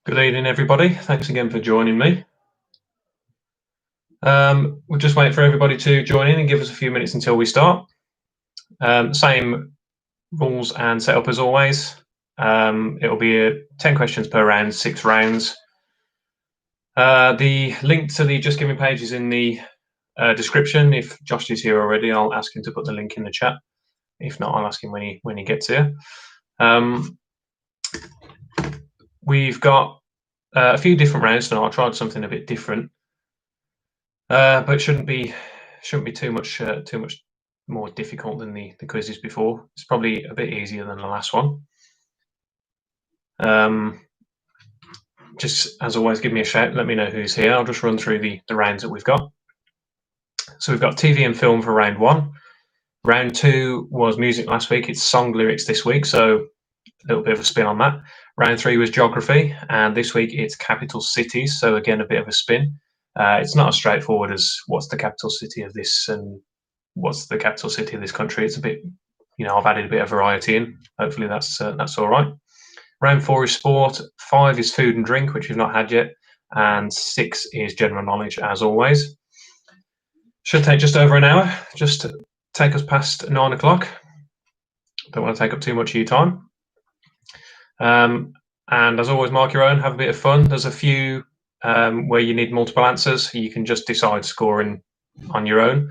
Good evening, everybody. Thanks again for joining me. We'll just wait for everybody to join in and give us a few minutes until we start. Same rules and setup as always. It'll be 10 questions per round, 6 rounds. The link to the Just Giving page is in the description. If Josh is here already, I'll ask him to put the link in the chat. If not, I'll ask him when he gets here. We've got a few different rounds tonight. I tried something a bit different, but it shouldn't be too much more difficult than the quizzes before. It's probably a bit easier than the last one. Just as always, give me a shout. Let me know who's here. I'll just run through the rounds that we've got. So we've got TV and film for round 1. Round 2 was music last week. It's song lyrics this week, so a little bit of a spin on that. Round 3 was geography, and this week it's capital cities. So again, a bit of a spin. It's not as straightforward as what's the capital city of this and what's the capital city of this country. It's a bit, I've added a bit of variety in. Hopefully that's all right. Round 4 is sport. 5 is food and drink, which we've not had yet, and 6 is general knowledge, as always. Should take just over an hour, just to take us past 9 o'clock. Don't want to take up too much of your time. And as always, mark your own, have a bit of fun. There's a few where you need multiple answers. You can just decide scoring on your own,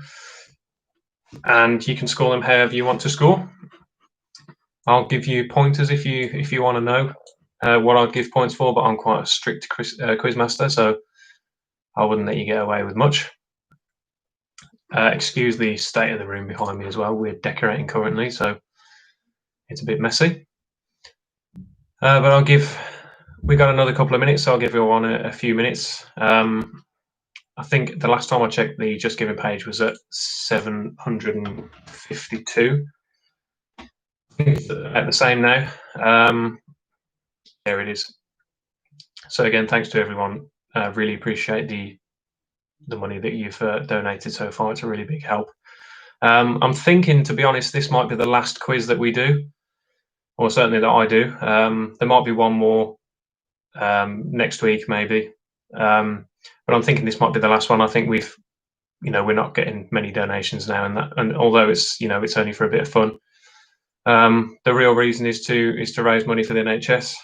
and you can score them however you want to score. I'll give you pointers if you want to know what I'd give points for, but I'm quite a strict quiz master, so I wouldn't let you get away with much. Excuse the state of the room behind me as well. We're decorating currently, so it's a bit messy. But we've got another couple of minutes, so I'll give everyone a few minutes. I think the last time I checked, the Just Giving page was at 752. I think it's at the same now. There it is. So again, thanks to everyone. Really appreciate the money that you've donated so far. It's a really big help. I'm thinking, to be honest, this might be the last quiz that we do, or certainly that I do. There might be one more next week, maybe. But I'm thinking this might be the last one. I think we're not getting many donations now, and although it's it's only for a bit of fun, the real reason is to raise money for the NHS.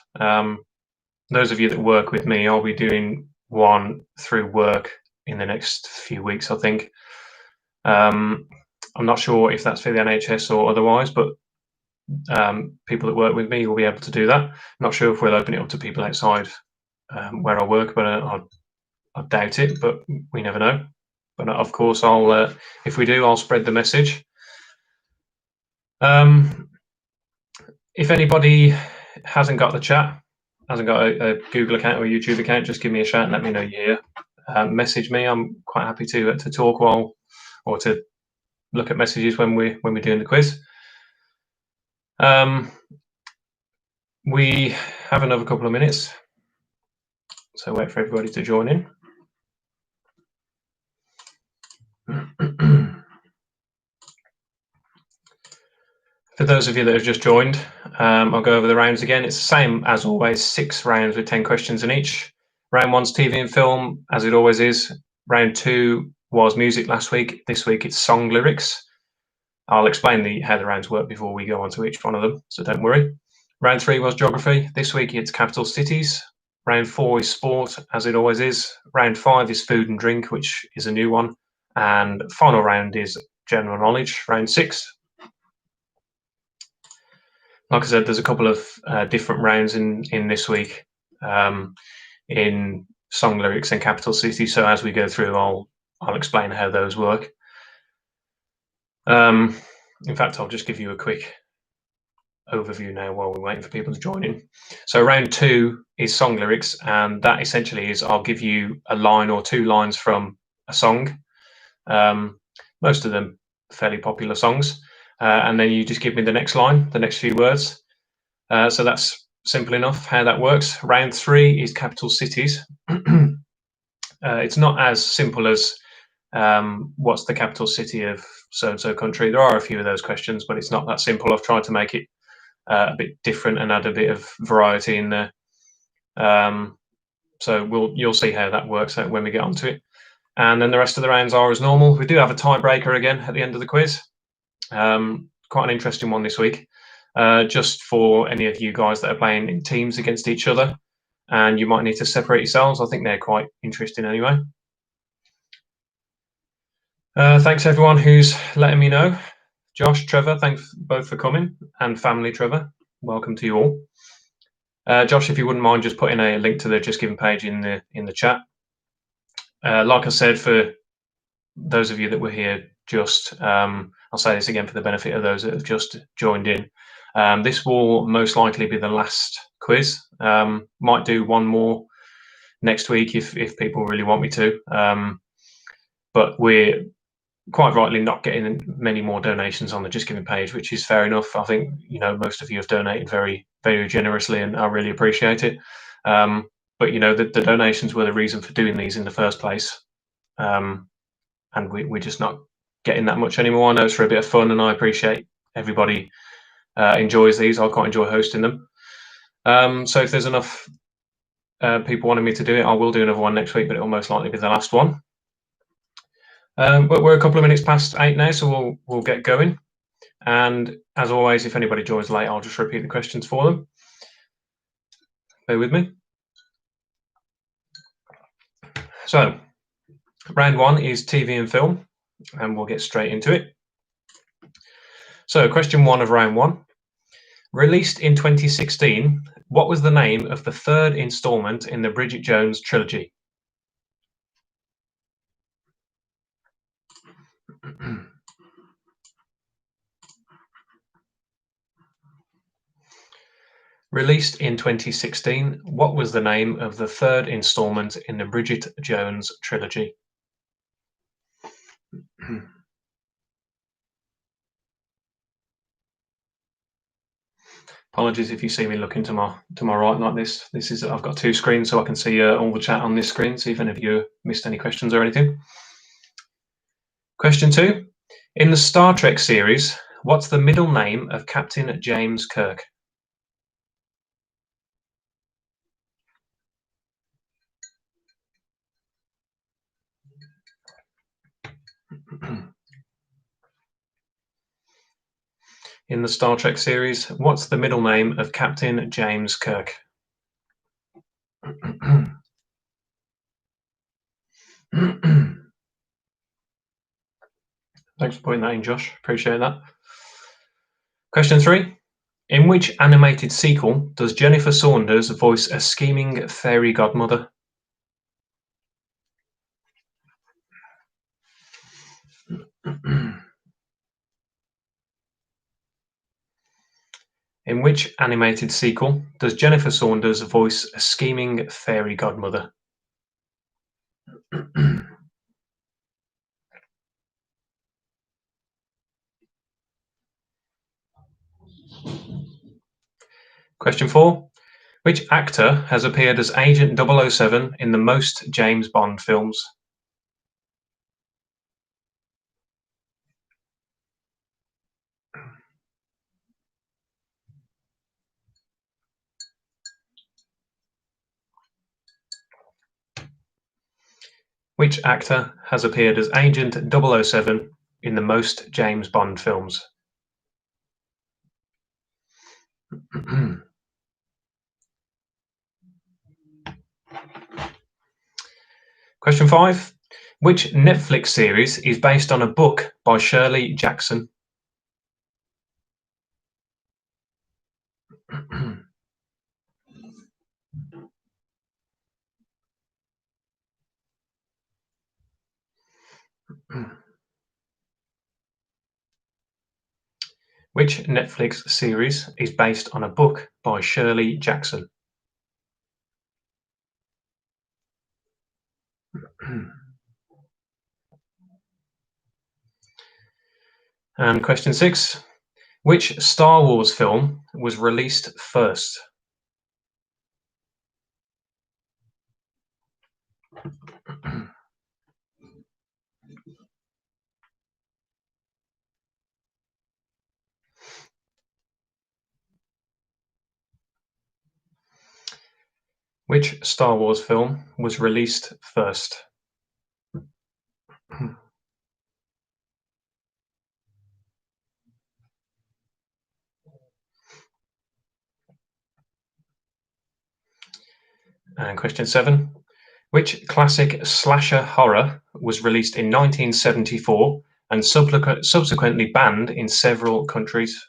Those of you that work with me, I'll be doing one through work in the next few weeks, I think. I'm not sure if that's for the NHS or otherwise, but people that work with me will be able to do that. Not sure if we'll open it up to people outside where I work, but I doubt it, but we never know. But of course, if we do, I'll spread the message. If anybody hasn't got the chat, hasn't got a Google account or a YouTube account, just give me a shout and let me know you're here. Message me. I'm quite happy to talk or to look at messages when we're doing the quiz. We have another couple of minutes, so wait for everybody to join in. For those of you that have just joined, I'll go over the rounds again. It's the same as always, 6 rounds with 10 questions in each. Round 1's TV and film, as it always is. Round 2 was music last week. This week it's song lyrics. I'll explain how the rounds work before we go on to each one of them, so don't worry. Round 3 was geography. This week it's capital cities. Round 4 is sport, as it always is. Round 5 is food and drink, which is a new one. And final round is general knowledge, round 6. Like I said, there's a couple of different rounds in this week in song lyrics and capital city. So as we go through, I'll explain how those work. In fact, I'll just give you a quick overview now while we're waiting for people to join in. So round 2 is song lyrics, and that essentially is I'll give you a line or 2 lines from a song, most of them fairly popular songs. And then you just give me the next line, the next few words. So that's simple enough how that works. Round 3 is capital cities. It's not as simple as what's the capital city of so-and-so country. There are a few of those questions, but it's not that simple. I've tried to make it a bit different and add a bit of variety in there. So you'll see how that works out when we get onto it. And then the rest of the rounds are as normal. We do have a tiebreaker again at the end of the quiz. Quite an interesting one this week, just for any of you guys that are playing in teams against each other, and you might need to separate yourselves. I think they're quite interesting anyway. Thanks everyone who's letting me know. Josh, Trevor, thanks both for coming, and family Trevor, welcome to you all. Josh, if you wouldn't mind just putting a link to the Just Giving page in the chat. Like I said, for those of you that were here I'll say this again for the benefit of those that have just joined in. This will most likely be the last quiz. Might do one more next week if people really want me to. But we're quite rightly not getting many more donations on the Just Giving page, which is fair enough. I think most of you have donated very, very generously, and I really appreciate it. But the donations were the reason for doing these in the first place. And we're just not getting that much anymore. I know it's for a bit of fun, and I appreciate everybody enjoys these. I quite enjoy hosting them. So if there's enough people wanting me to do it, I will do another one next week, but it will most likely be the last one. But we're a couple of minutes past 8 now, so we'll get going. And as always, if anybody joins late, I'll just repeat the questions for them. Bear with me. So round one is TV and film, and we'll get straight into it. So question one of round one. Released in 2016, what was the name of the third instalment in the Bridget Jones trilogy? Released in 2016, what was the name of the third instalment in the Bridget Jones trilogy? Apologies if you see me looking to my right like this. I've got two screens, so I can see all the chat on this screen. See if any of you missed any questions or anything. Question two: in the Star Trek series, what's the middle name of Captain James Kirk? In the Star Trek series, what's the middle name of Captain James Kirk? Thanks for putting that in, Josh. Appreciate that. Question three. In which animated sequel does Jennifer Saunders voice a scheming fairy godmother? In which animated sequel does Jennifer Saunders voice a scheming fairy godmother? Question four. Which actor has appeared as Agent 007 in the most James Bond films? Which actor has appeared as Agent 007 in the most James Bond films? Question five. Which Netflix series is based on a book by Shirley Jackson? Which Netflix series is based on a book by Shirley Jackson? And question six. Which Star Wars film was released first? Which Star Wars film was released first? And question 7. Which classic slasher horror was released in 1974 and subsequently banned in several countries?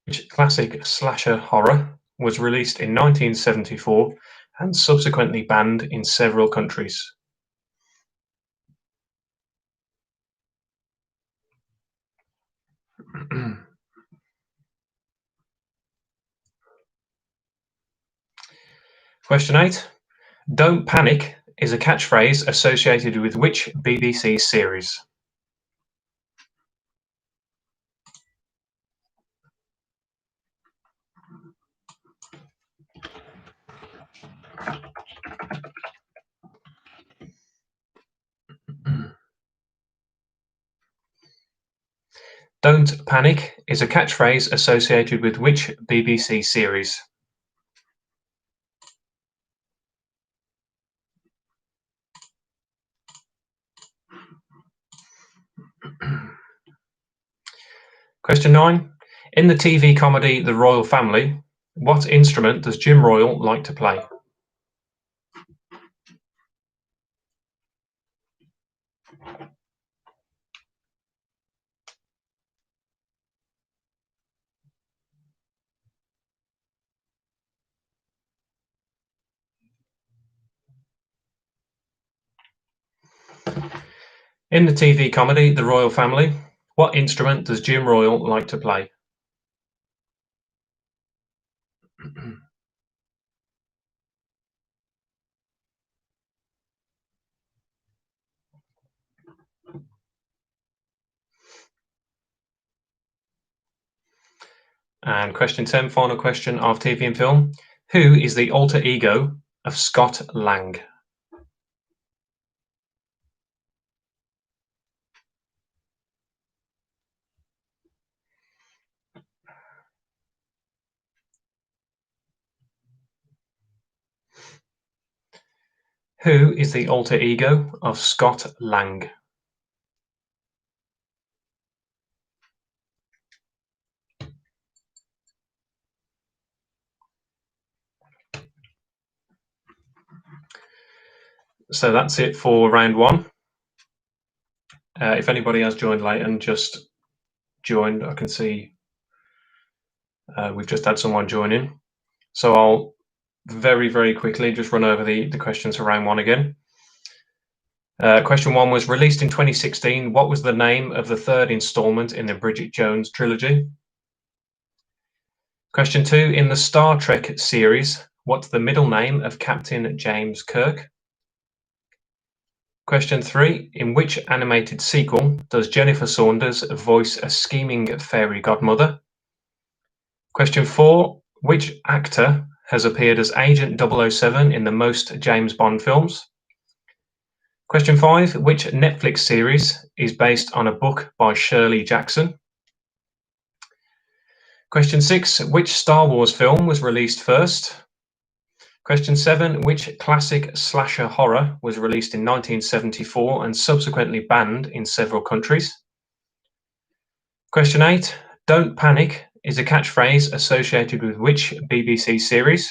Which classic slasher horror was released in 1974 and subsequently banned in several countries? Question 8. Don't panic is a catchphrase associated with which BBC series? Don't panic is a catchphrase associated with which BBC series? Question 9. In the TV comedy The Royal Family, what instrument does Jim Royal like to play? In the TV comedy The Royal Family, what instrument does Jim Royal like to play? And question 10, final question of TV and film. Who is the alter ego of Scott Lang? Who is the alter ego of Scott Lang? So that's it for round 1. If anybody has joined late and just joined, I can see we've just had someone join in. So I'll very, very quickly just run over the questions for round 1 again. Question 1 was released in 2016. What was the name of the third installment in the Bridget Jones trilogy? Question 2, in the Star Trek series, what's the middle name of Captain James Kirk? Question 3, in which animated sequel does Jennifer Saunders voice a scheming fairy godmother? Question 4, which actor has appeared as Agent 007 in the most James Bond films? Question 5, which Netflix series is based on a book by Shirley Jackson? Question 6, which Star Wars film was released first? Question 7, which classic slasher horror was released in 1974 and subsequently banned in several countries? Question 8, don't panic is a catchphrase associated with which BBC series?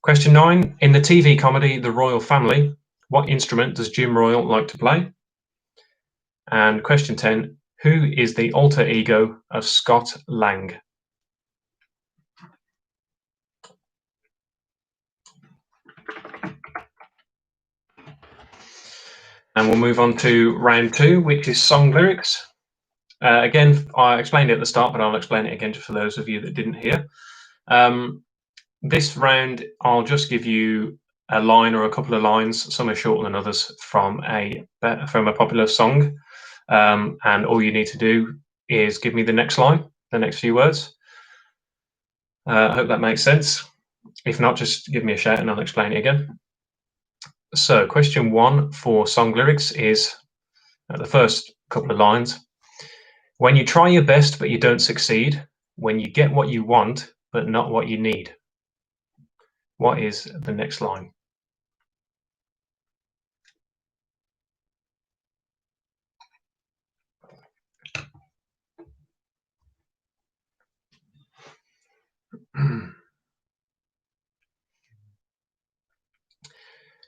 Question 9, in the TV comedy The Royal Family, what instrument does Jim Royal like to play? And question 10, who is the alter ego of Scott Lang? And we'll move on to round 2, which is song lyrics. Again, I explained it at the start, but I'll explain it again for those of you that didn't hear. This round, I'll just give you a line or a couple of lines, some are shorter than others, from a popular song. And all you need to do is give me the next line, the next few words. I hope that makes sense. If not, just give me a shout and I'll explain it again. So, question 1 for song lyrics is the first couple of lines. When you try your best but you don't succeed, when you get what you want but not what you need. What is the next line?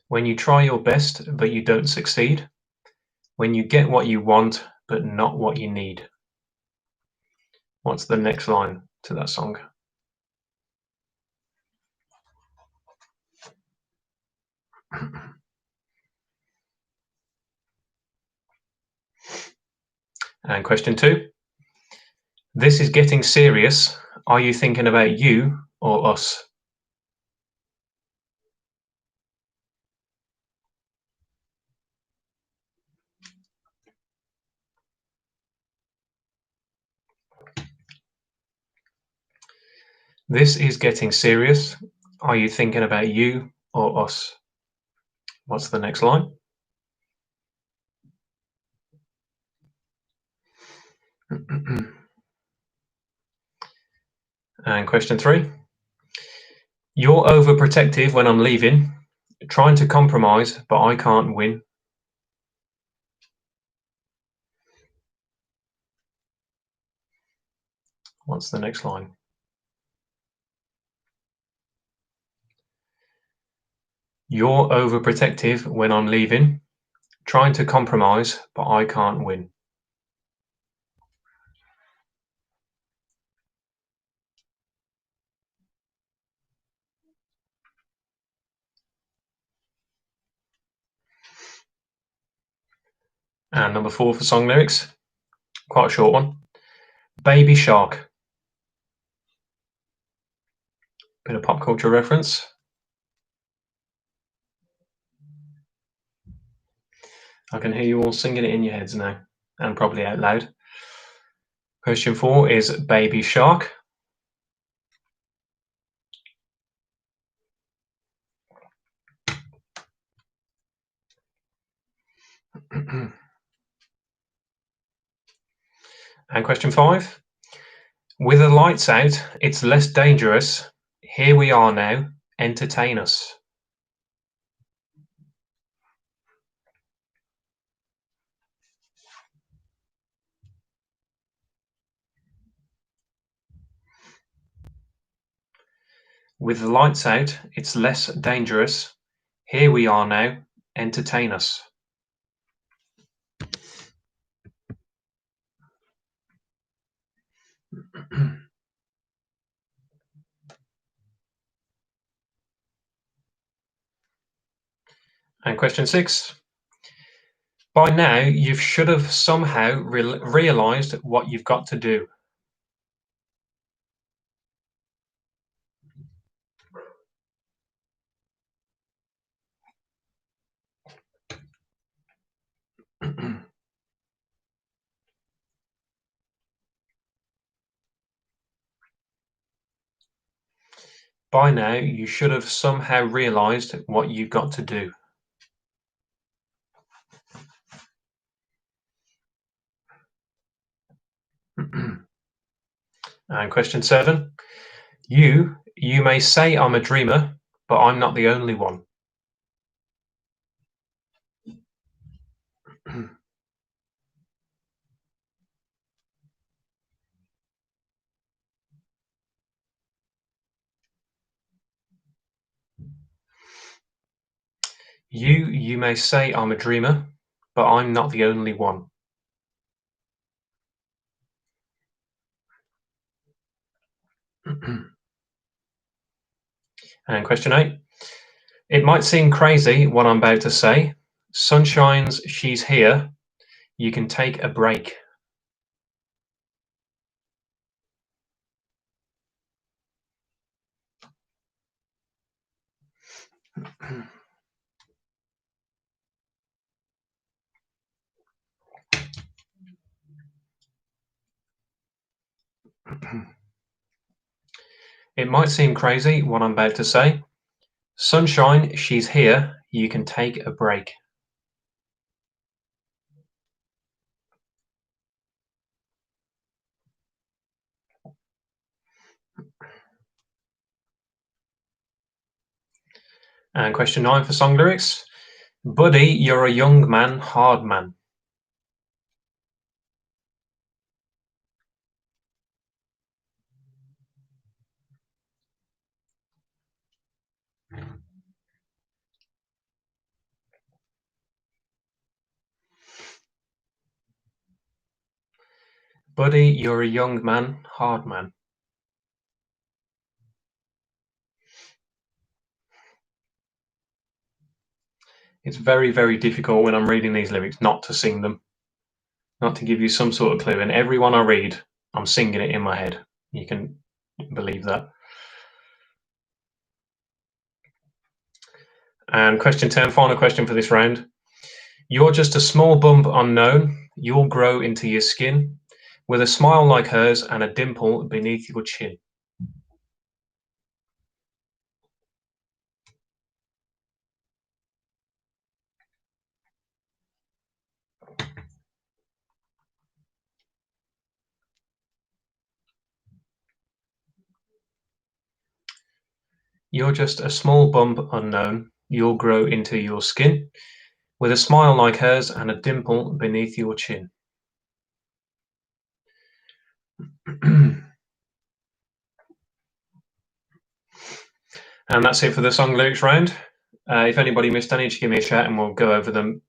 When you try your best but you don't succeed, when you get what you want but not what you need. What's the next line to that song? And question 2. This is getting serious. Are you thinking about you or us? This is getting serious. Are you thinking about you or us? What's the next line? And question 3. You're overprotective when I'm leaving, trying to compromise, but I can't win. What's the next line? You're overprotective when I'm leaving, trying to compromise, but I can't win. And number 4 for song lyrics, quite a short one. Baby Shark. Bit of pop culture reference. I can hear you all singing it in your heads now, and probably out loud. Question 4 is Baby Shark. And question 5. With the lights out, it's less dangerous. Here we are now. Entertain us. With the lights out, it's less dangerous. Here we are now. Entertain us. And question 6. By now, you should have somehow realised what you've got to do. By now, you should have somehow realised what you've got to do. And question 7. You may say I'm a dreamer, but I'm not the only one. You may say I'm a dreamer, but I'm not the only one. And question 8. It might seem crazy what I'm about to say. Sunshine's she's here. You can take a break. It might seem crazy what I'm about to say. Sunshine, she's here. You can take a break. And question 9 for song lyrics. Buddy, you're a young man, hard man. Buddy, you're a young man, hard man. It's very, very difficult when I'm reading these lyrics not to sing them, not to give you some sort of clue. And every one I read, I'm singing it in my head. You can believe that. And question 10, final question for this round. You're just a small bump unknown. You'll grow into your skin with a smile like hers and a dimple beneath your chin. You're just a small bump unknown. You'll grow into your skin with a smile like hers and a dimple beneath your chin. And that's it for the song lyrics round. If anybody missed any, just give me a shout and we'll go over them.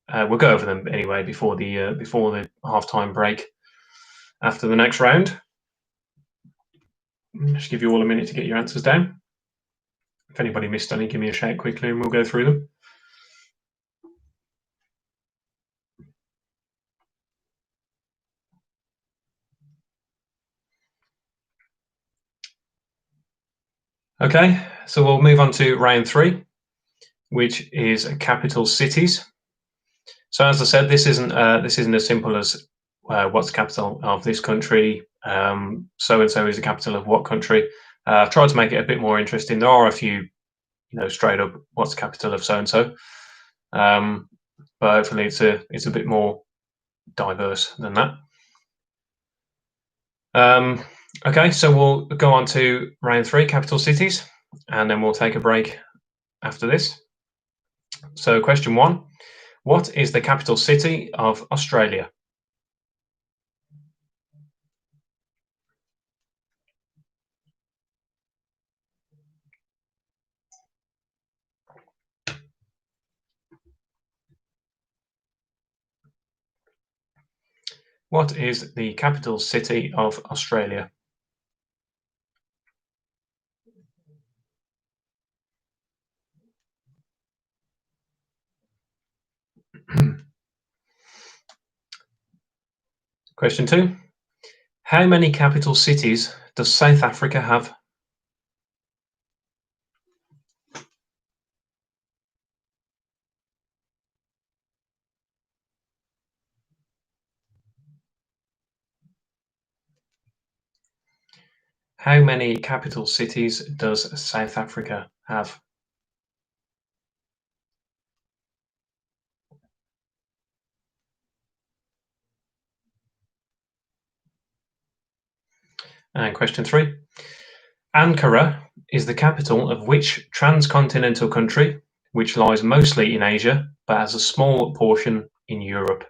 We'll go over them anyway before the halftime break after the next round. Just give you all a minute to get your answers down. If anybody missed any, give me a shout quickly and we'll go through them. Okay, so we'll move on to round 3, which is capital cities. So as I said, this isn't as simple as what's the capital of this country. So and so is the capital of what country. I've tried to make it a bit more interesting. There are a few, straight up what's the capital of so and so, but hopefully it's a bit more diverse than that. Okay, so we'll go on to round 3, capital cities, and then we'll take a break after this. So question 1, what is the capital city of Australia? What is the capital city of Australia? Question 2, how many capital cities does South Africa have? How many capital cities does South Africa have? And question 3, Ankara is the capital of which transcontinental country, which lies mostly in Asia but has a small portion in Europe?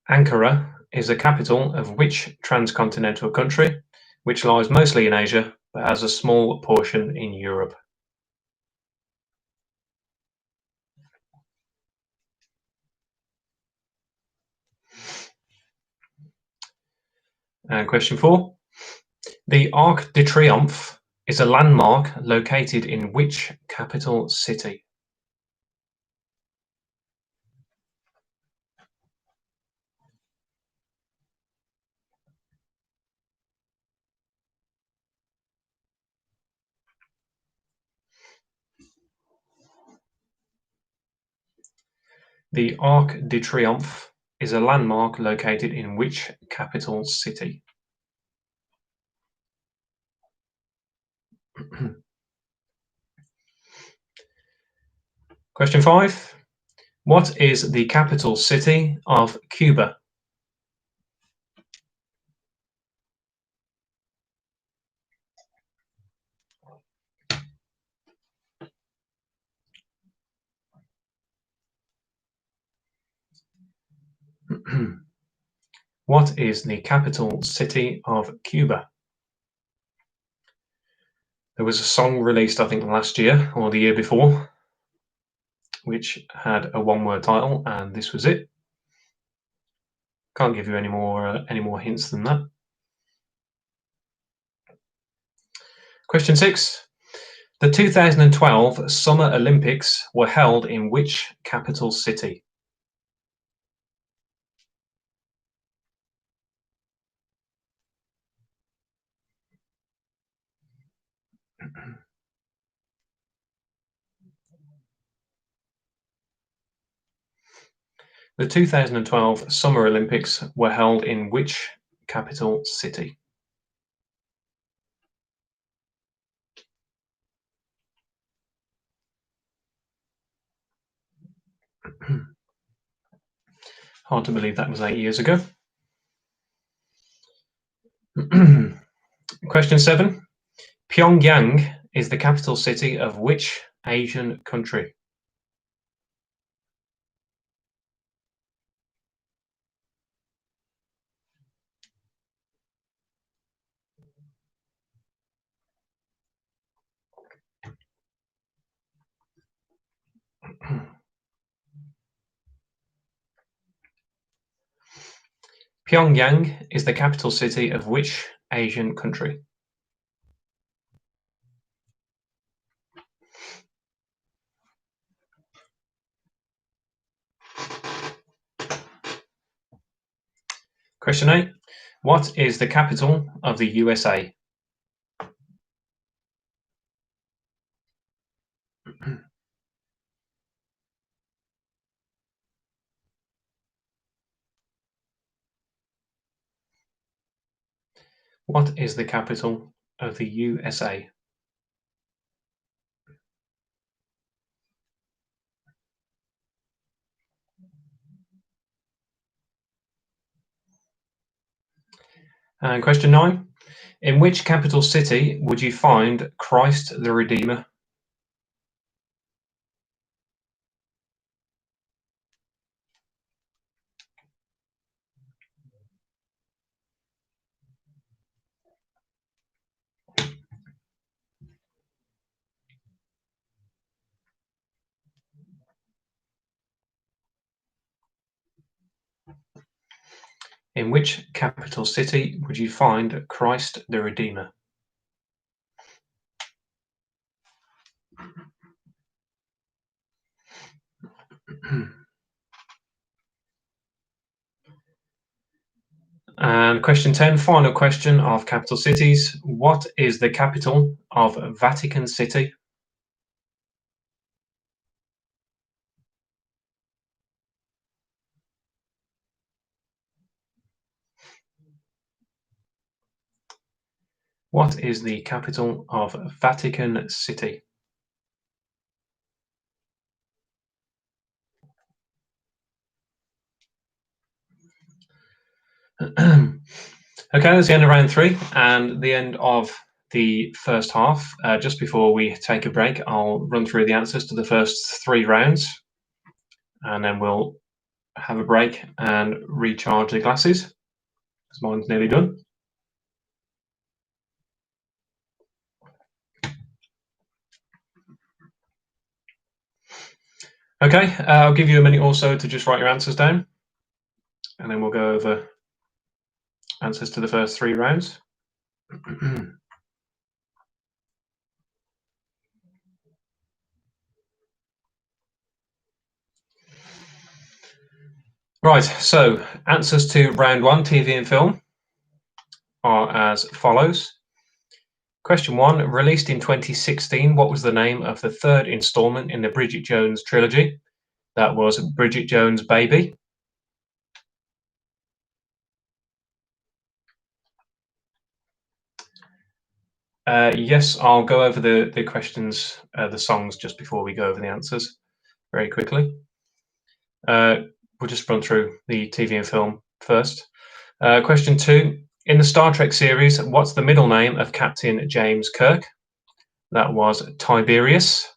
Ankara is the capital of which transcontinental country, which lies mostly in Asia but has a small portion in Europe? And question 4, the Arc de Triomphe is a landmark located in which capital city? The Arc de Triomphe is a landmark located in which capital city? Question 5. What is the capital city of Cuba? What is the capital city of Cuba? There was a song released, I think, last year or the year before, which had a one-word title, and this was it. Can't give you any more hints than that. Question 6. The 2012 Summer Olympics were held in which capital city? The 2012 Summer Olympics were held in which capital city? Hard to believe that was 8 years ago. Question 7. Pyongyang is the capital city of which Asian country? Pyongyang is the capital city of which Asian country? Question 8. What is the capital of the USA? What is the capital of the USA? And question 9. In which capital city would you find Christ the Redeemer? In which capital city would you find Christ the Redeemer? And question 10, final question of capital cities. What is the capital of Vatican City? What is the capital of Vatican City? Okay, that's the end of round 3 and the end of the first half. Just before we take a break, I'll run through the answers to the first 3 rounds, and then we'll have a break and recharge the glasses, because mine's nearly done. Okay, I'll give you a minute or so to just write your answers down, and then we'll go over answers to the first 3 rounds. Right, so answers to round 1, TV and film, are as follows. Question 1, released in 2016, what was the name of the 3rd instalment in the Bridget Jones trilogy? That was Bridget Jones' Baby. Yes, I'll go over the questions, the songs, just before we go over the answers very quickly. We'll just run through the TV and film first. Question 2. In the Star Trek series, what's the middle name of Captain James Kirk? That was Tiberius.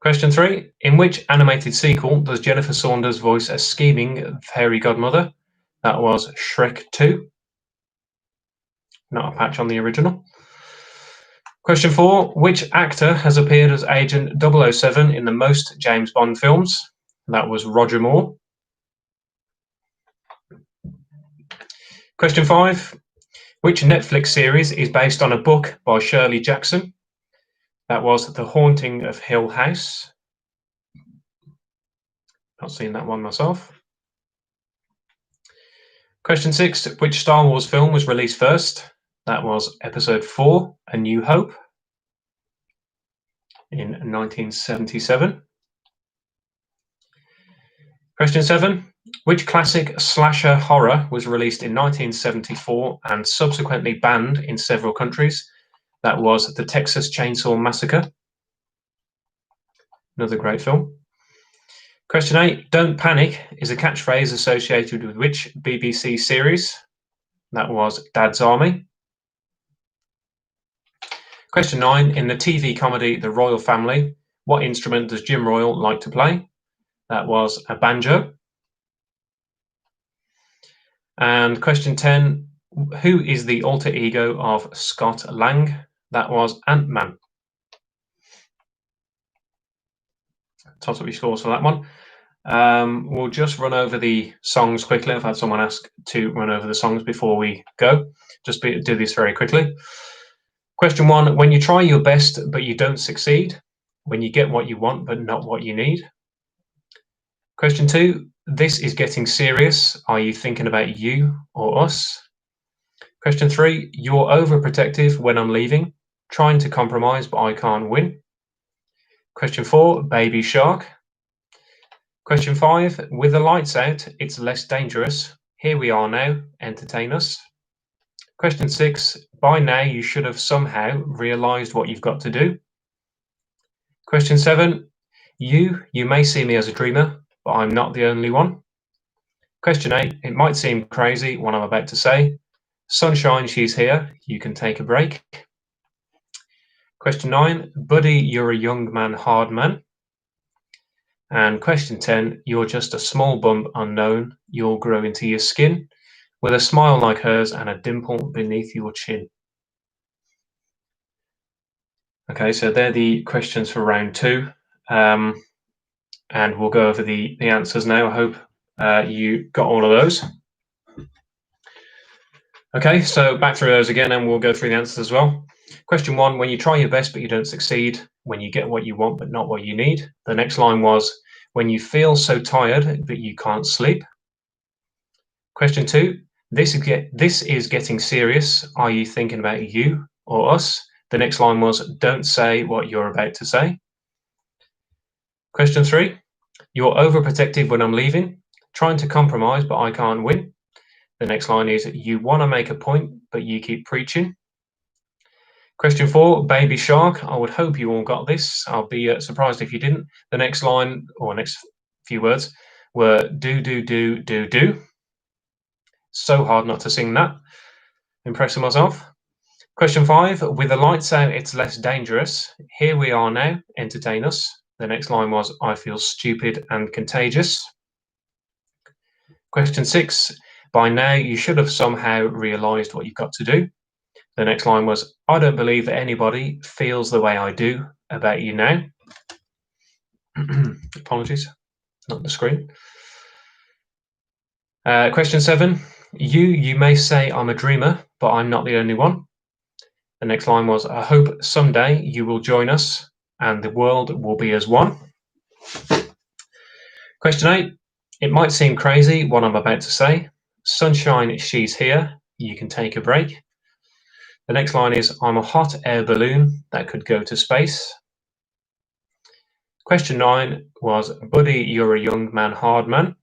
Question 3. In which animated sequel does Jennifer Saunders voice a scheming fairy godmother? That was Shrek 2. Not a patch on the original. Question 4. Which actor has appeared as Agent 007 in the most James Bond films? That was Roger Moore. Question 5. Which Netflix series is based on a book by Shirley Jackson? That was The Haunting of Hill House. Not seen that one myself. Question 6. Which Star Wars film was released first? That was Episode 4, A New Hope, in 1977. Question 7. Which classic slasher horror was released in 1974 and subsequently banned in several countries? That was The Texas Chainsaw Massacre. Another great film. Question 8. Don't panic is a catchphrase associated with which BBC series? That was Dad's Army. Question 9. In the TV comedy The Royal Family, what instrument does Jim Royal like to play? That was a banjo. And question 10. Who is the alter ego of Scott Lang? That was Ant-Man. Toss up your scores for that one. We'll just run over the songs quickly. I've had someone ask to run over the songs before we go. Just do this very quickly. Question 1. When you try your best but you don't succeed. When you get what you want but not what you need. Question 2. This is getting serious. Are you thinking about you or us? Question 3. You're overprotective when I'm leaving. Trying to compromise but I can't win. Question 4. Baby Shark. Question 5. With the lights out, it's less dangerous. Here we are now. Entertain us. Question 6. By now you should have somehow realised what you've got to do. Question 7. You may see me as a dreamer, but I'm not the only one. Question 8. It might seem crazy what I'm about to say. Sunshine, she's here. You can take a break. Question 9. Buddy, you're a young man, hard man. And question 10. You're just a small bump unknown. You'll grow into your skin with a smile like hers and a dimple beneath your chin. Okay, so they're the questions for round 2. And we'll go over the answers now. I hope you got all of those. Okay, so back through those again, and we'll go through the answers as well. Question 1, when you try your best but you don't succeed, when you get what you want but not what you need. The next line was, when you feel so tired but you can't sleep. Question 2, this is getting serious. Are you thinking about you or us? The next line was, don't say what you're about to say. Question 3, you're overprotective when I'm leaving. Trying to compromise but I can't win. The next line is, you want to make a point but you keep preaching. Question 4, Baby Shark. I would hope you all got this. I'll be surprised if you didn't. The next line, or next few words, were do, do, do, do, do. So hard not to sing that. Impressing myself. Question 5, with the lights out, it's less dangerous. Here we are now. Entertain us. The next line was, I feel stupid and contagious. Question 6, by now you should have somehow realised what you've got to do. The next line was, I don't believe that anybody feels the way I do about you now. Apologies, not the screen. Question 7, you may say I'm a dreamer, but I'm not the only one. The next line was, I hope someday you will join us and the world will be as one. Question 8, it might seem crazy what I'm about to say. Sunshine, she's here. You can take a break. The next line is, I'm a hot air balloon that could go to space. Question 9 was, buddy, you're a young man, hard man.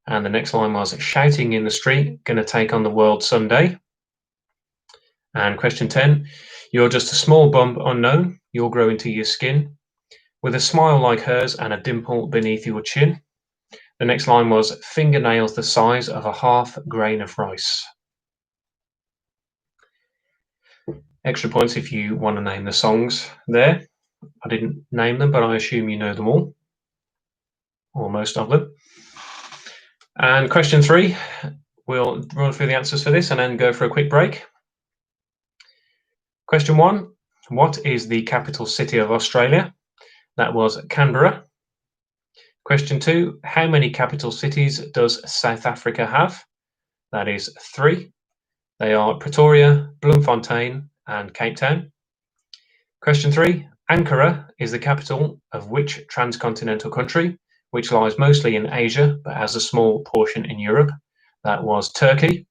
And the next line was, shouting in the street, gonna take on the world someday. And question 10, you're just a small bump unknown, you'll grow into your skin, with a smile like hers and a dimple beneath your chin. The next line was, fingernails the size of a half grain of rice. Extra points if you want to name the songs there. I didn't name them, but I assume you know them all, or most of them. And question 3, we'll run through the answers for this and then go for a quick break. Question 1, what is the capital city of Australia? That was Canberra. Question 2, how many capital cities does South Africa have? That is 3. They are Pretoria, Bloemfontein, and Cape Town. Question 3, Ankara is the capital of which transcontinental country, which lies mostly in Asia but has a small portion in Europe? That was Turkey.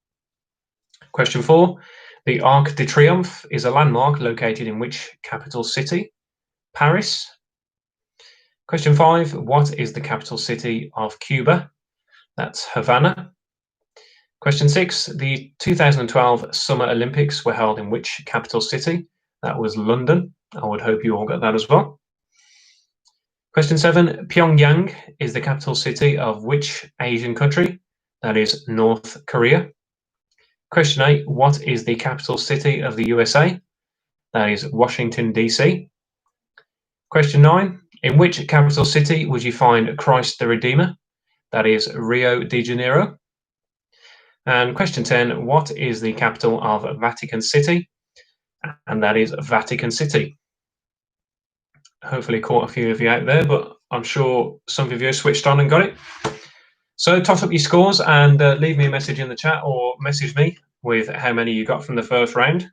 Question 4, the Arc de Triomphe is a landmark located in which capital city? Paris. Question 5, what is the capital city of Cuba? That's Havana. Question 6, the 2012 Summer Olympics were held in which capital city? That was London. I would hope you all got that as well. Question 7, Pyongyang is the capital city of which Asian country? That is North Korea. Question 8, what is the capital city of the USA? That is Washington, D.C. Question 9, in which capital city would you find Christ the Redeemer? That is Rio de Janeiro. And question 10, what is the capital of Vatican City? And that is Vatican City. Hopefully caught a few of you out there, but I'm sure some of you switched on and got it. So toss up your scores and leave me a message in the chat or message me with how many you got from the first round.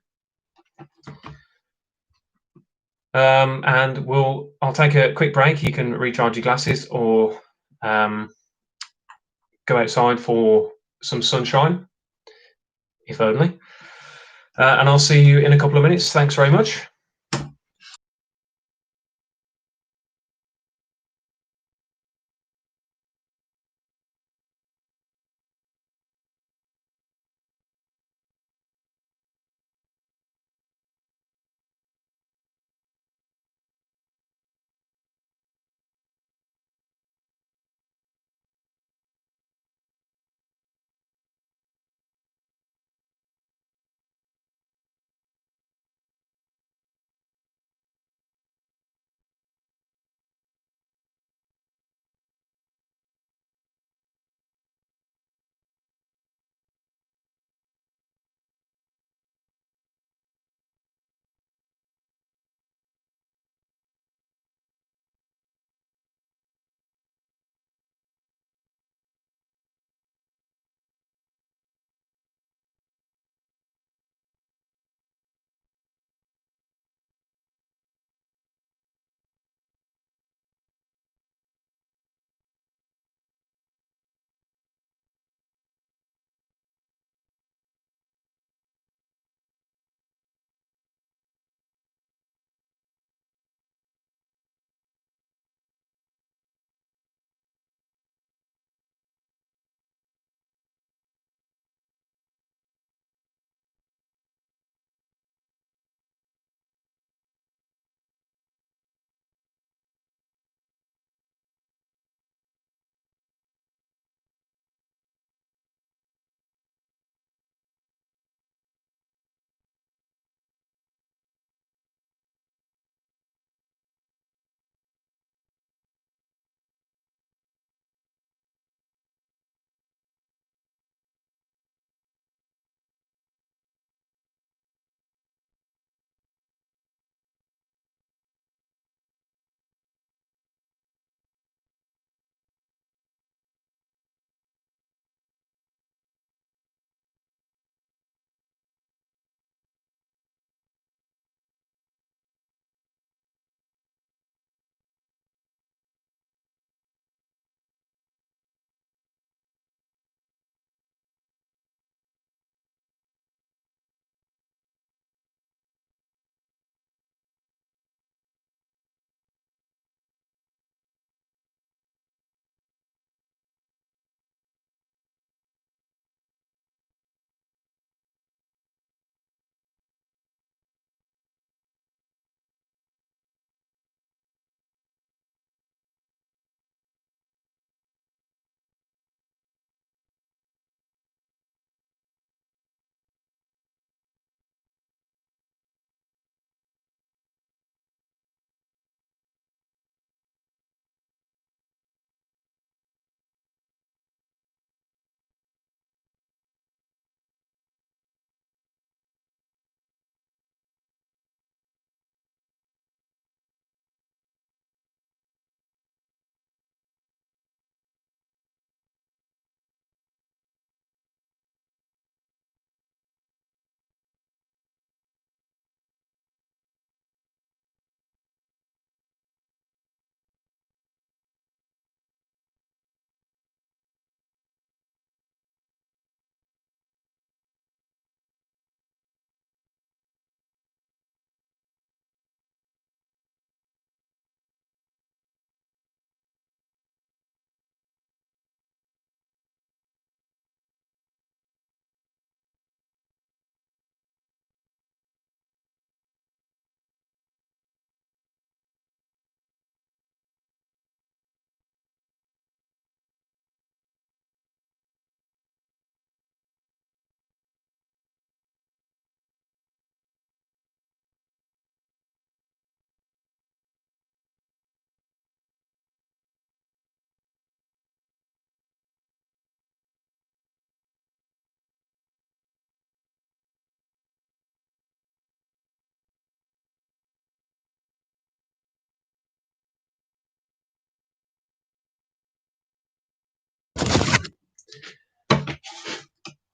And I'll take a quick break. You can recharge your glasses or go outside for some sunshine, if only. And I'll see you in a couple of minutes. Thanks very much.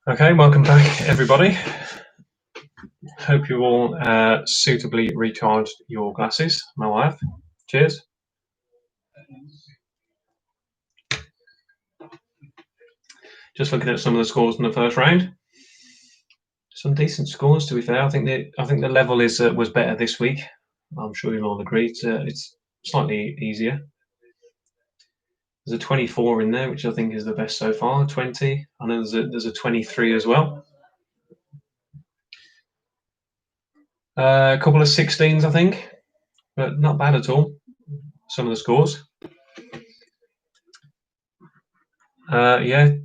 Okay, welcome back, everybody. Hope you all suitably recharged your glasses. My wife. Cheers. Just looking at some of the scores in the first round. Some decent scores, to be fair. I think the level was better this week. I'm sure you'll all agree. It's slightly easier. There's a 24 in there, which I think is the best so far. 20. I know there's a 23 as well. A couple of 16s, I think, but not bad at all. Some of the scores. Yeah.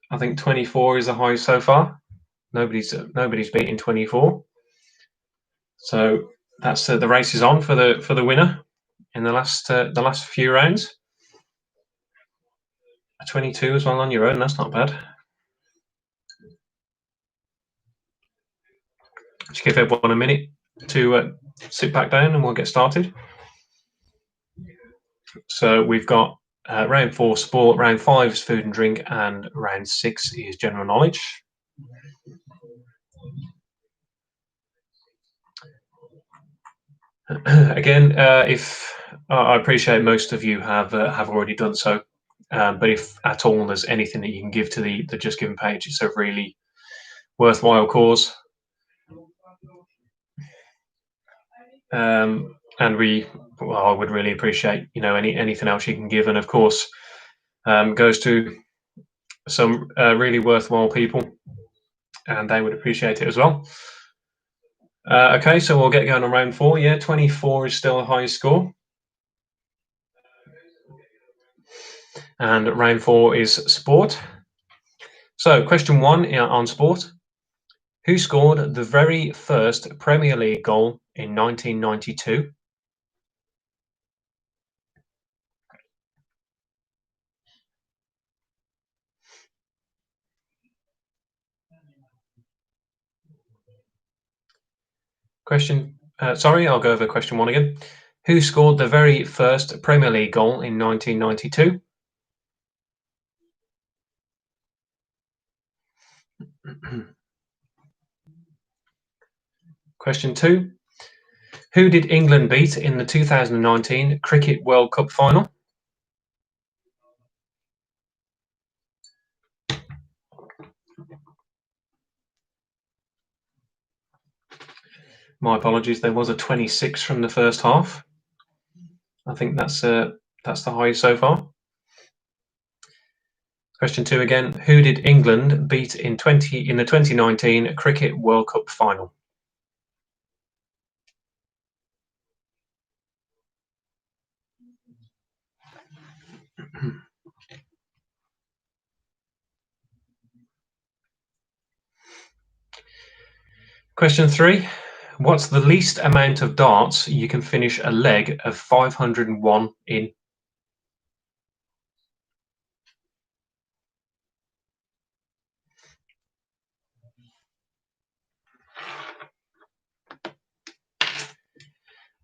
I think 24 is the highest so far. Nobody's beaten 24. So that's the race is on for the winner in the last few rounds. A 22 as well on your own. That's not bad. Just give everyone a minute to sit back down and we'll get started. So we've got round 4 sport, round 5 is food and drink, and round 6 is general knowledge. Again, if I appreciate most of you have already done so, but if at all there's anything that you can give to the Just Giving page, it's a really worthwhile cause. And I would really appreciate anything else you can give, and of course goes to some really worthwhile people, and they would appreciate it as well. Okay, so we'll get going on round 4. Yeah, 24 is still the highest score. And round 4 is sport. So question 1 on sport. Who scored the very first Premier League goal in 1992? Sorry, I'll go over question 1 again. Who scored the very first Premier League goal in 1992? Question 2. Who did England beat in the 2019 Cricket World Cup final? My apologies, there was a 26 from the first half. I think that's the highest so far. Question 2 again. Who did England beat in the 2019 Cricket World Cup final? Question 3. What's the least amount of darts you can finish a leg of 501 in?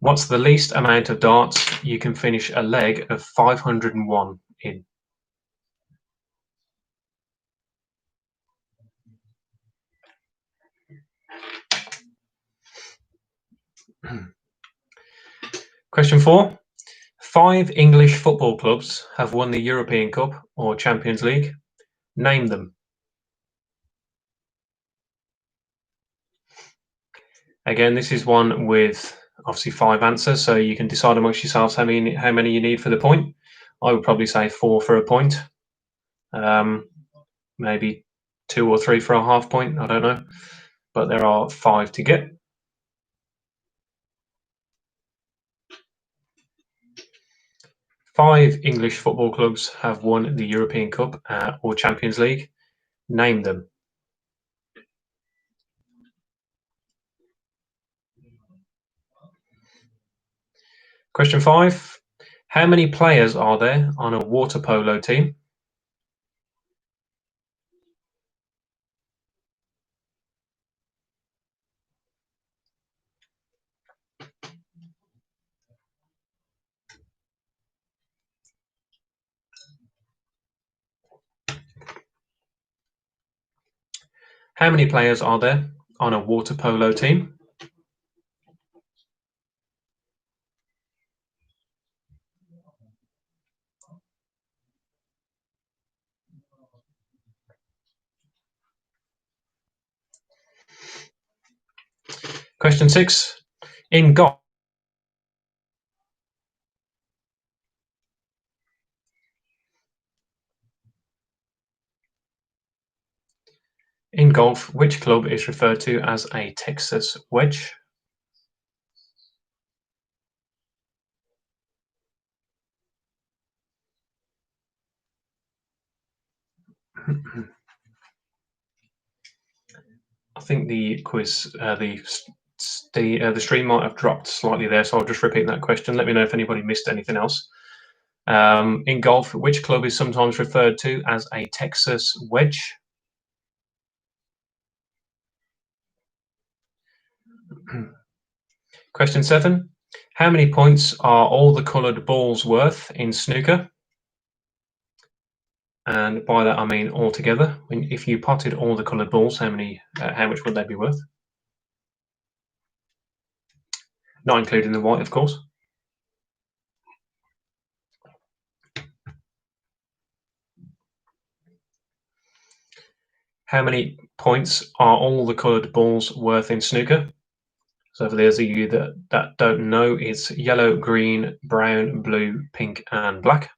What's the least amount of darts you can finish a leg of 501 in? Question 4. 5 English football clubs have won the European Cup or Champions League. Name them. Again, this is one with obviously 5 answers, so you can decide amongst yourselves how many you need for the point. I would probably say 4 for a point. Maybe 2 or 3 for a half point. I don't know, but there are 5 to get. Five English football clubs have won the European Cup or Champions League. Name them. Question 5. How many players are there on a water polo team? How many players are there on a water polo team? Question 6. In golf, which club is referred to as a Texas wedge? I think the quiz, the stream might have dropped slightly there, so I'll just repeat that question. Let me know if anybody missed anything else. In golf, which club is sometimes referred to as a Texas wedge? Question 7. How many points are all the coloured balls worth in snooker? And by that I mean altogether. If you potted all the coloured balls, how much would they be worth? Not including the white, of course. How many points are all the coloured balls worth in snooker? So for those of you that don't know, it's yellow, green, brown, blue, pink, and black.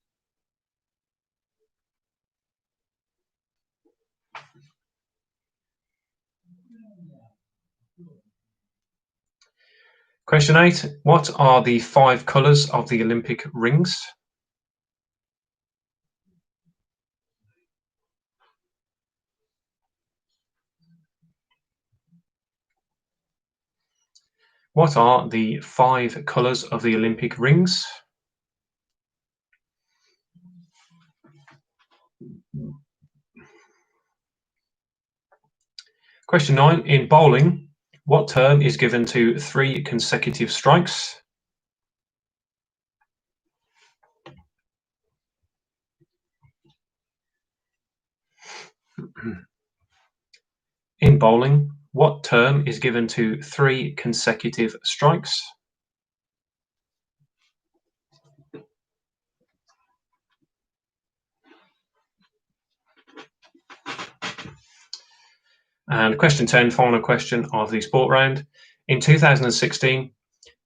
Question 8. What are the 5 colours of the Olympic rings? What are the 5 colours of the Olympic rings? Question 9. In bowling, what term is given to 3 consecutive strikes? In bowling, what term is given to 3 consecutive strikes? And question 10, final question of the sport round. In 2016,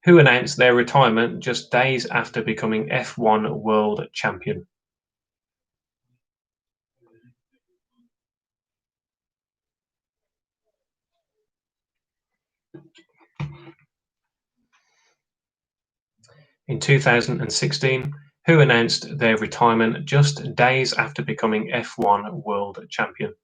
who announced their retirement just days after becoming F1 world champion? In 2016, who announced their retirement just days after becoming F1 world champion?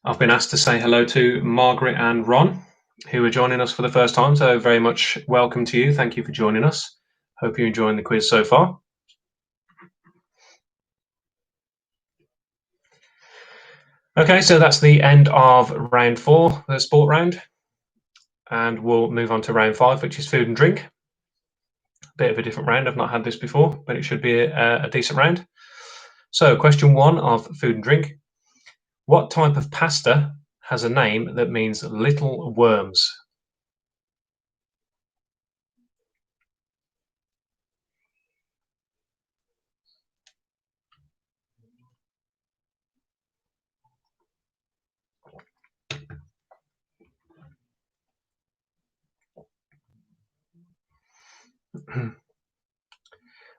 I've been asked to say hello to Margaret and Ron, who are joining us for the first time. So very much welcome to you. Thank you for joining us. Hope you're enjoying the quiz so far. Okay, so that's the end of round 4, the sport round. And we'll move on to round 5, which is food and drink. Bit of a different round. I've not had this before, but it should be a decent round. So question 1 of food and drink. What type of pasta has a name that means little worms?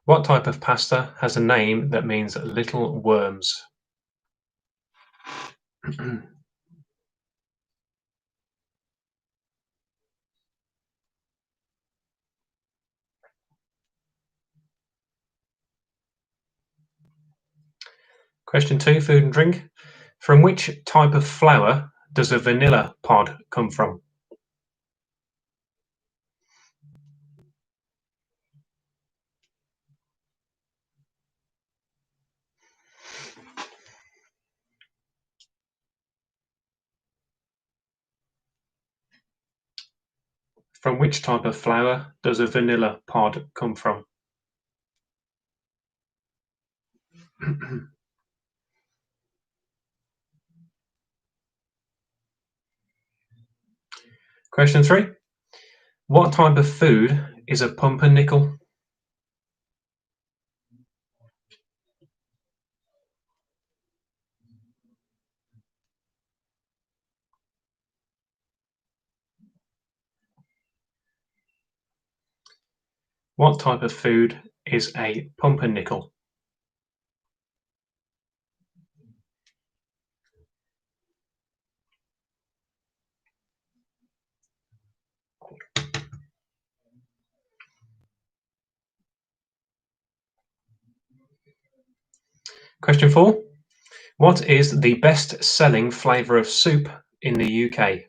What type of pasta has a name that means little worms? Question 2, food and drink. From which type of flour does a vanilla pod come from? From which type of flower does a vanilla pod come from? Question 3. What type of food is a pumpernickel? What type of food is a pumpernickel? Question 4. What is the best-selling flavour of soup in the UK?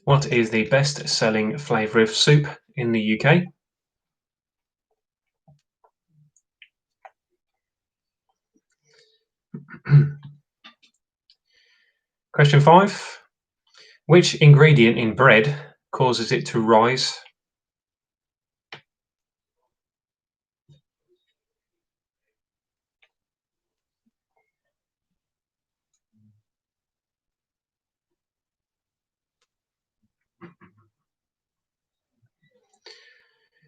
What is the best-selling flavour of soup in the UK? Question 5. Which ingredient in bread causes it to rise?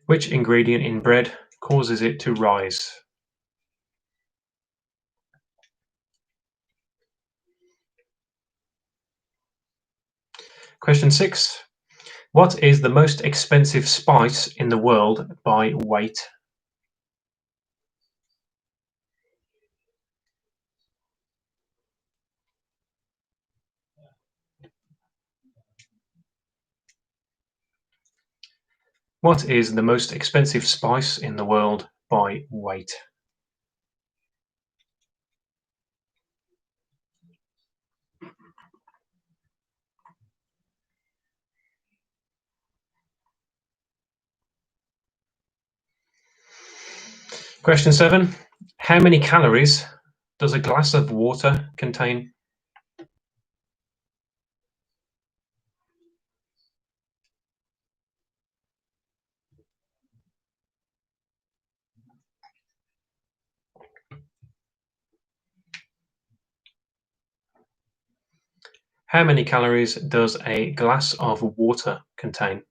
Which ingredient in bread causes it to rise? Question 6. What is the most expensive spice in the world by weight? What is the most expensive spice in the world by weight? Question 7. How many calories does a glass of water contain? How many calories does a glass of water contain?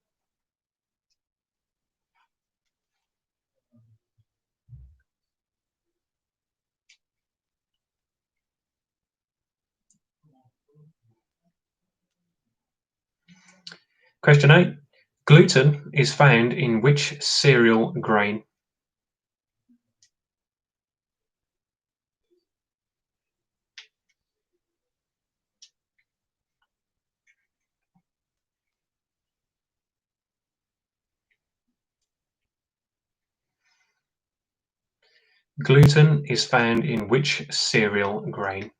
Question 8. Gluten is found in which cereal grain? Gluten is found in which cereal grain?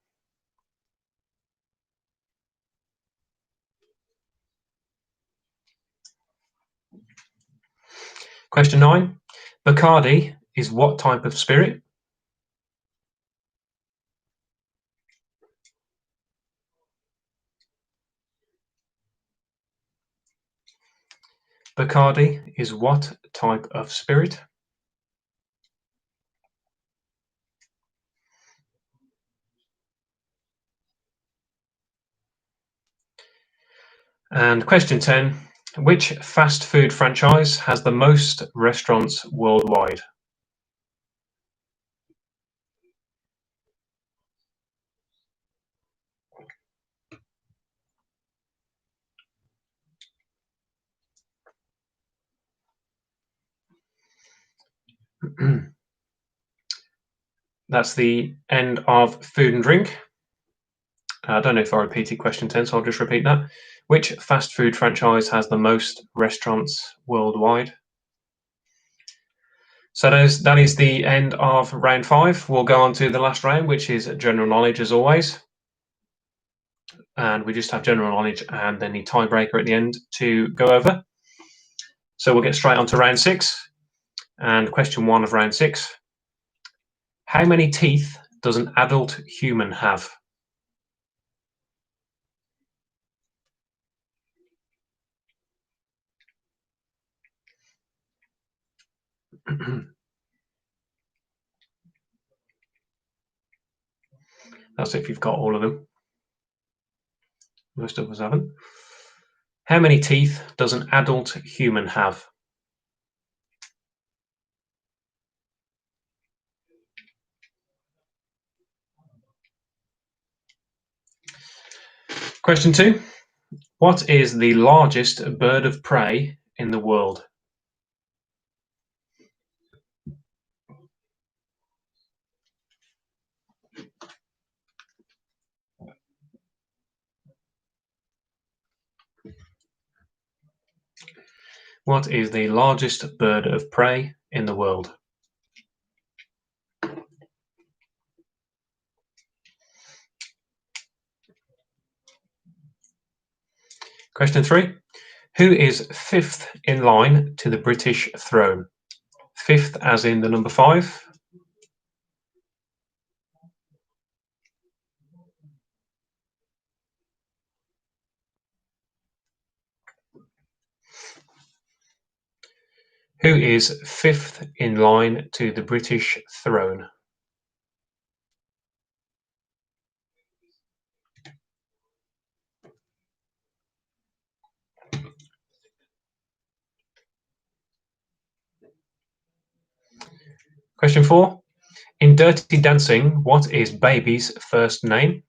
Question 9. Bacardi is what type of spirit? Bacardi is what type of spirit? And question 10. Which fast food franchise has the most restaurants worldwide? That's the end of food and drink. I don't know if I repeated question 10, so I'll just repeat that. Which fast food franchise has the most restaurants worldwide? So that is the end of round 5. We'll go on to the last round, which is general knowledge as always. And we just have general knowledge and then the tiebreaker at the end to go over. So we'll get straight on to round 6. And question 1 of round 6. How many teeth does an adult human have? That's if you've got all of them. Most of us haven't. How many teeth does an adult human have? Question 2. What is the largest bird of prey in the world? What is the largest bird of prey in the world? Question 3. Who is fifth in line to the British throne? Fifth as in the number 5. Who is fifth in line to the British throne? Question 4. In Dirty Dancing, what is Baby's first name?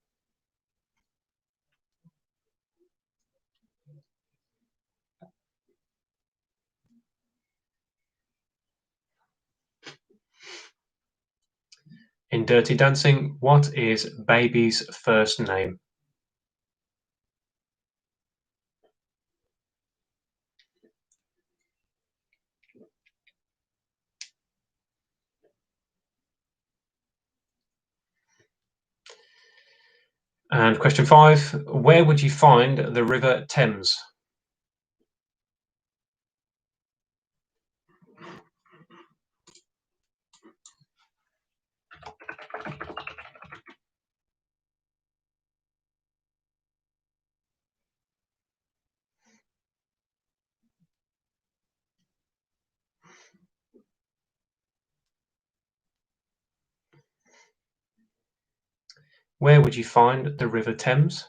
In Dirty Dancing, what is Baby's first name? And question 5. Where would you find the River Thames? Where would you find the River Thames?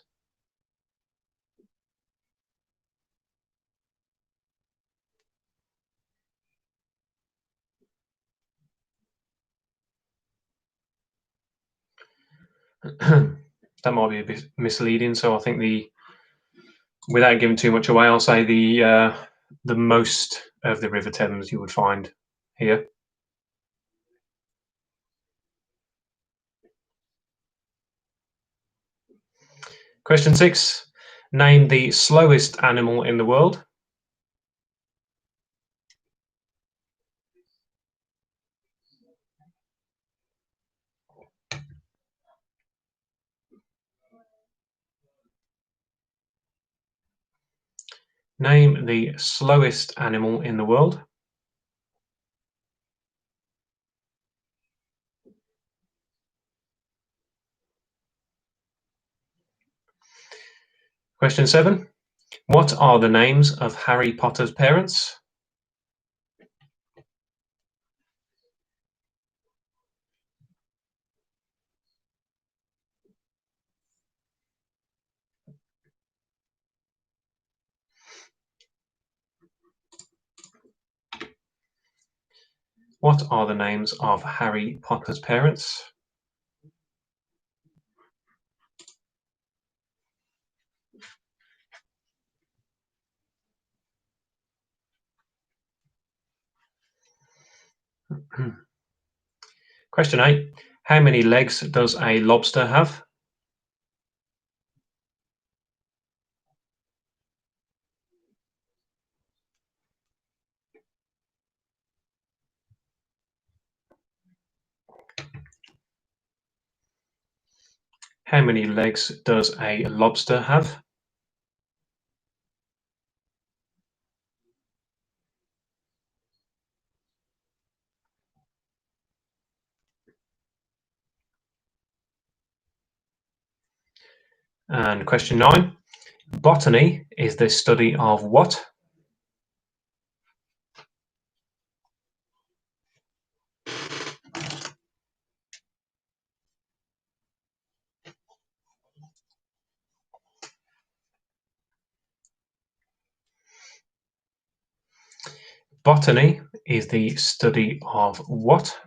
That might be a bit misleading, so I think without giving too much away, I'll say the most of the River Thames you would find here. Question 6. Name the slowest animal in the world. Name the slowest animal in the world. Question 7. What are the names of Harry Potter's parents? What are the names of Harry Potter's parents? Question 8. How many legs does a lobster have? How many legs does a lobster have? And question 9. Botany is the study of what? Botany is the study of what?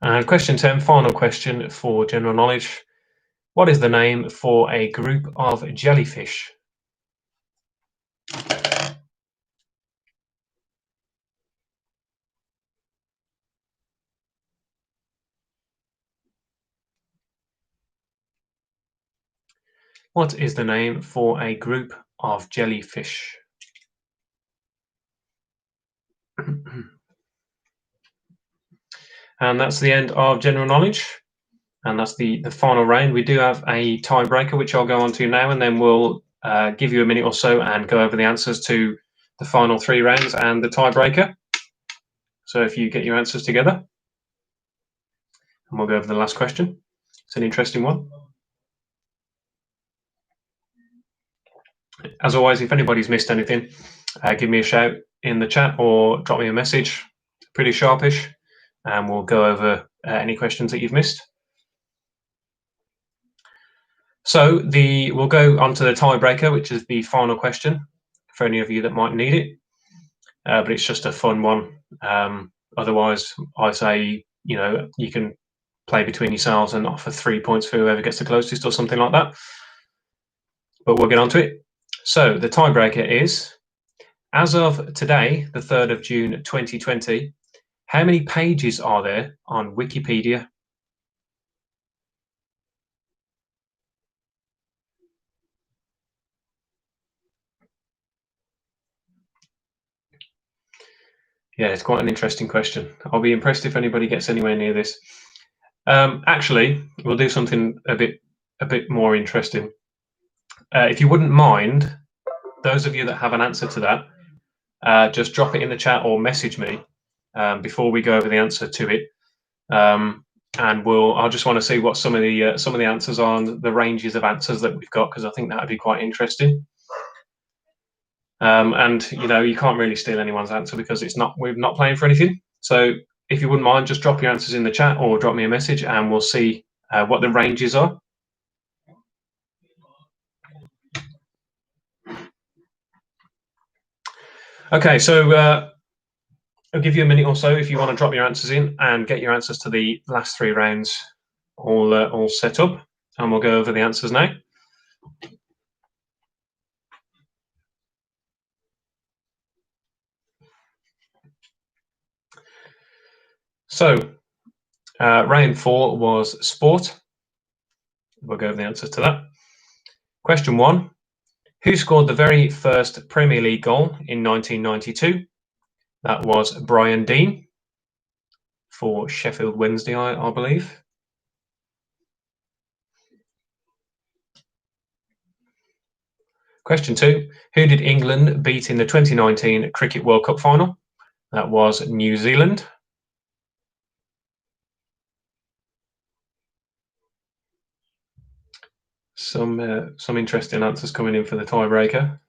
And question 10, final question for general knowledge. What is the name for a group of jellyfish? What is the name for a group of jellyfish? And that's the end of general knowledge. And that's the final round. We do have a tiebreaker, which I'll go on to now, and then we'll give you a minute or so and go over the answers to the final 3 rounds and the tiebreaker. So if you get your answers together, and we'll go over the last question. It's an interesting one. As always, if anybody's missed anything, give me a shout in the chat or drop me a message, pretty sharpish, and we'll go over any questions that you've missed. So we'll go on to the tiebreaker, which is the final question for any of you that might need it. But it's just a fun one. Otherwise, I say, you can play between yourselves and offer 3 points for whoever gets the closest or something like that. But we'll get on to it. So the tiebreaker is, as of today, the 3rd of June 2020, how many pages are there on Wikipedia? Yeah, it's quite an interesting question. I'll be impressed if anybody gets anywhere near this. Actually, we'll do something a bit more interesting. If you wouldn't mind, those of you that have an answer to that, just drop it in the chat or message me before we go over the answer to it. And I just want to see what some of the answers are and the ranges of answers that we've got, because I think that would be quite interesting. And you can't really steal anyone's answer because we're not playing for anything. So if you wouldn't mind, just drop your answers in the chat or drop me a message, and we'll see what the ranges are. Okay, so I'll give you a minute or so if you want to drop your answers in and get your answers to the last 3 rounds all set up, and we'll go over the answers now. So round 4 was sport. We'll go over the answers to that. Question 1. Who scored the very first Premier League goal in 1992? That was Brian Deane for Sheffield Wednesday, I believe. Question 2. Who did England beat in the 2019 Cricket World Cup final? That was New Zealand. Some interesting answers coming in for the tiebreaker.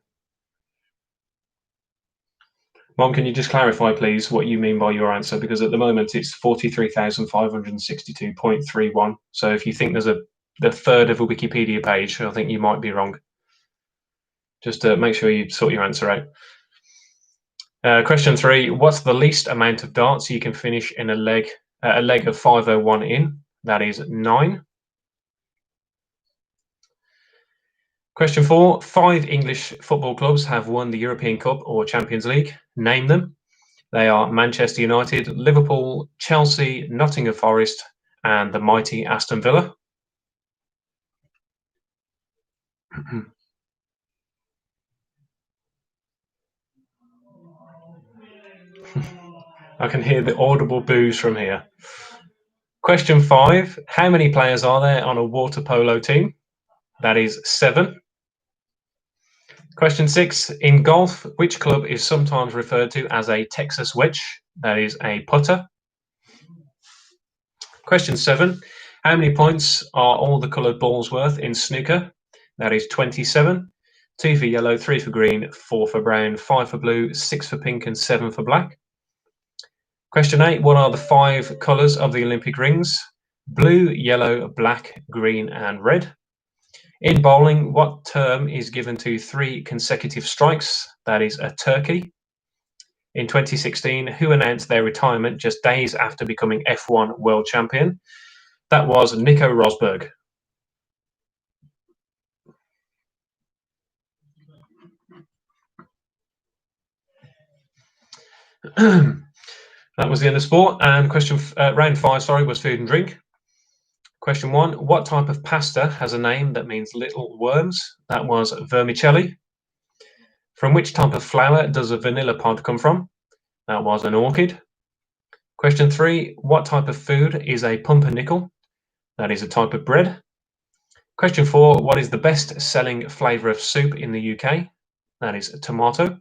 Mom, can you just clarify, please, what you mean by your answer? Because at the moment it's 43,562.31. So if you think there's the third of a Wikipedia page, I think you might be wrong. Just make sure you sort your answer out. Question 3. What's the least amount of darts you can finish in a leg of 501 in? That is 9. Question 4. 5 English football clubs have won the European Cup or Champions League. Name them. They are Manchester United, Liverpool, Chelsea, Nottingham Forest, and the mighty Aston Villa. I can hear the audible boos from here. Question 5. How many players are there on a water polo team? That is 7. Question 6. In golf, which club is sometimes referred to as a Texas wedge? That is a putter. Question 7. How many points are all the coloured balls worth in snooker? That is 27. 2 for yellow, 3 for green, 4 for brown, 5 for blue, 6 for pink, and 7 for black. Question 8. What are the 5 colours of the Olympic rings? Blue, yellow, black, green, and red. In bowling, what term is given to 3 consecutive strikes? That is a turkey. In 2016, who announced their retirement just days after becoming F1 world champion? That was Nico Rosberg. That was the end of sport. And round 5, was food and drink. Question 1. What type of pasta has a name that means little worms? That was vermicelli. From which type of flower does a vanilla pod come from? That was an orchid. Question 3. What type of food is a pumpernickel? That is a type of bread. Question 4. What is the best-selling flavour of soup in the UK? That is tomato.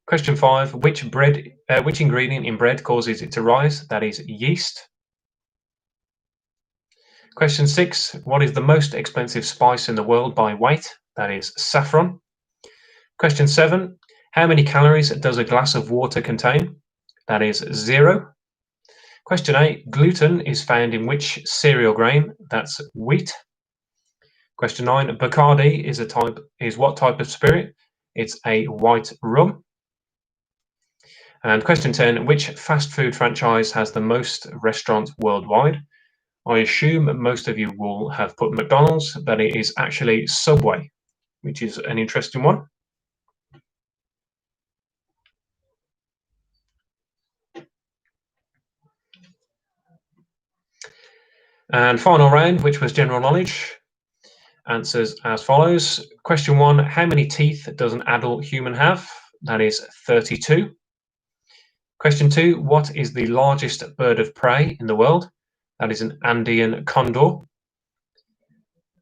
Question 5. Which ingredient in bread causes it to rise? That is yeast. Question 6. What is the most expensive spice in the world by weight? That is saffron. Question 7. How many calories does a glass of water contain? That is 0. Question 8. Gluten is found in which cereal grain? That's wheat. Question 9. Bacardi is what type of spirit? It's a white rum. And question 10. Which fast food franchise has the most restaurants worldwide? I assume most of you will have put McDonald's, but it is actually Subway, which is an interesting one. And final round, which was general knowledge. Answers as follows. Question 1. How many teeth does an adult human have? That is 32. Question 2. What is the largest bird of prey in the world? That is an Andean condor.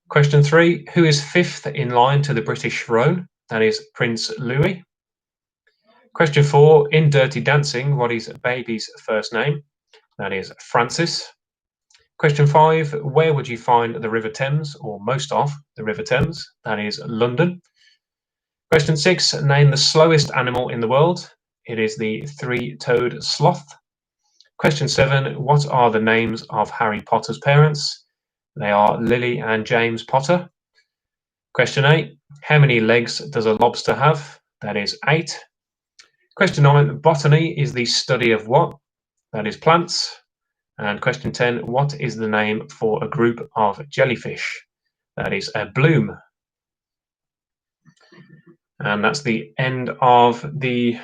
Question 3. Who is 5th in line to the British throne? That is Prince Louis. Question 4. In Dirty Dancing, what is baby's first name? That is Francis. Question 5. Where would you find the River Thames, or most of the River Thames? That is London. Question 6. Name the slowest animal in the world. It is the 3-toed sloth. Question 7. What are the names of Harry Potter's parents? They are Lily and James Potter. Question 8. How many legs does a lobster have? That is 8. Question 9. Botany is the study of what? That is plants. And question 10. What is the name for a group of jellyfish? That is a bloom. And that's the end of the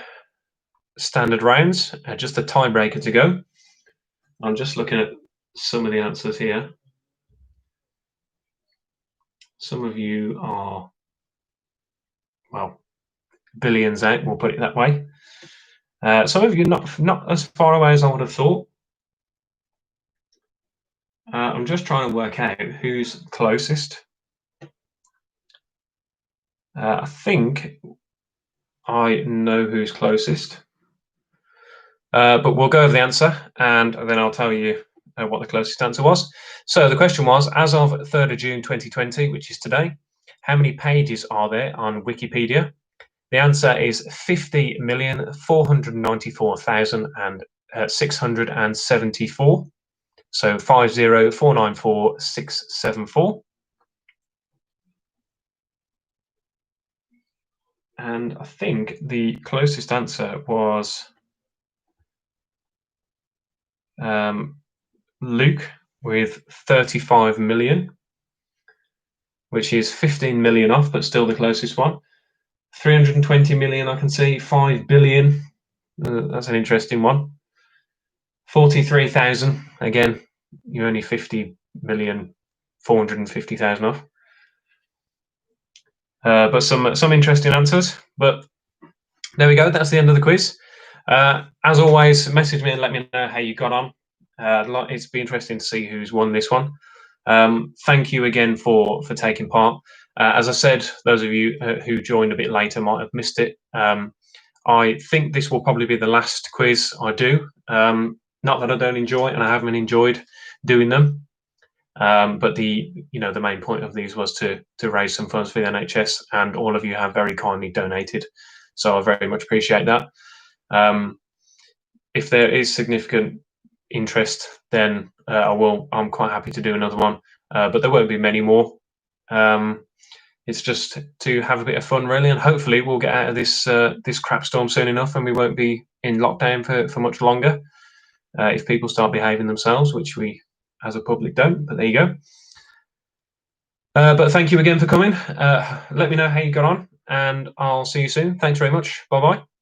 standard rounds. Just a tiebreaker to go. I'm just looking at some of the answers here. Some of you are, well, billions out, we'll put it that way. Some of you not as far away as I would have thought. I'm just trying to work out who's closest. I think I know who's closest. But we'll go over the answer and then I'll tell you what the closest answer was. So the question was, as of 3rd of June 2020, which is today, how many pages are there on Wikipedia? The answer is 50,494,674. So 50,494,674. And I think the closest answer was Luke with 35 million, which is 15 million off, but still the closest one. 320 million, I can see. 5 billion, that's an interesting one. 43,000, again, you're only 50,450,000 off. But some interesting answers. But there we go, that's the end of the quiz. As always, message me and let me know how you got on. It'd be interesting to see who's won this one. Thank you again for taking part. As I said, those of you who joined a bit later might have missed it. I think this will probably be the last quiz I do. Not that I don't enjoy it, and I haven't enjoyed doing them. But the main point of these was to raise some funds for the NHS, and all of you have very kindly donated, so I very much appreciate that. If there is significant interest, then I'm quite happy to do another one, but there won't be many more. It's just to have a bit of fun, really, and hopefully we'll get out of this crap storm soon enough, and we won't be in lockdown for much longer. If people start behaving themselves, which we as a public don't, but there you go. But thank you again for coming. Let me know how you got on, and I'll see you soon. Thanks very much. Bye bye.